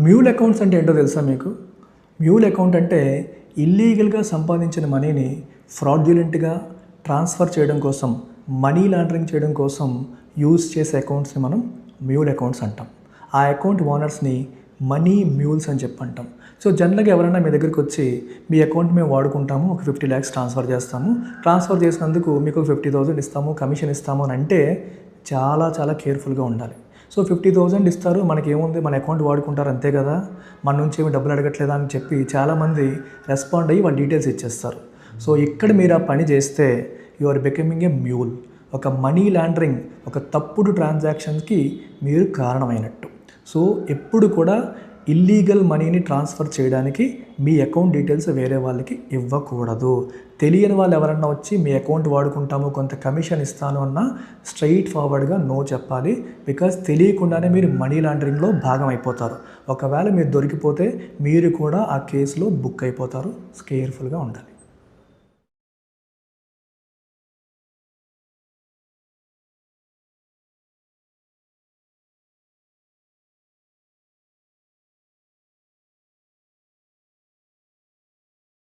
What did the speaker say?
Mule accounts అంటే ఏంటో తెలుసా మీకు? మ్యూల్ అకౌంట్ అంటే ఇల్లీగల్గా సంపాదించిన మనీని ఫ్రాడ్యులెంట్గా ట్రాన్స్ఫర్ చేయడం కోసం, మనీ లాండరింగ్ చేయడం కోసం యూజ్ చేసే అకౌంట్స్ని మనం మ్యూల్ అకౌంట్స్ అంటాం. ఆ అకౌంట్ ఓనర్స్ని మనీ మ్యూల్స్ అని చెప్పి అంటాం. సో జనరల్గా ఎవరైనా మీ దగ్గరికి వచ్చి మీ అకౌంట్ మేము వాడుకుంటాము, ఒక 50 lakhs ట్రాన్స్ఫర్ చేస్తాము, ట్రాన్స్ఫర్ చేసినందుకు మీకు 50,000 ఇస్తాము, కమిషన్ ఇస్తాము అని అంటే చాలా చాలా కేర్ఫుల్గా ఉండాలి. సో 50,000 ఇస్తారు, మనకేముంది, మన అకౌంట్ వాడుకుంటారు అంతే కదా, మన నుంచి ఏమి డబ్బులు అడగట్లేదా అని చెప్పి చాలామంది రెస్పాండ్ అయ్యి వాళ్ళ డీటెయిల్స్ ఇచ్చేస్తారు. సో ఇక్కడ మీరు ఆ పని చేస్తే you are becoming a mule. ఒక మనీ లాండరింగ్, ఒక తప్పుడు ట్రాన్సాక్షన్స్కి మీరు కారణమైనట్టు. సో ఎప్పుడు కూడా ఇల్లీగల్ మనీని ట్రాన్స్ఫర్ చేయడానికి మీ అకౌంట్ డీటెయిల్స్ వేరే వాళ్ళకి ఇవ్వకూడదు. తెలియని వాళ్ళు ఎవరన్నా వచ్చి మీ అకౌంట్ వాడుకుంటాము, కొంత కమిషన్ ఇస్తాను అన్న స్ట్రైట్ ఫార్వర్డ్గా నో చెప్పాలి. బికాజ్ తెలియకుండానే మీరు మనీ లాండరింగ్లో భాగం అయిపోతారు. ఒకవేళ మీరు దొరికిపోతే మీరు కూడా ఆ కేసులో బుక్ అయిపోతారు. కేర్ఫుల్గా ఉండాలి.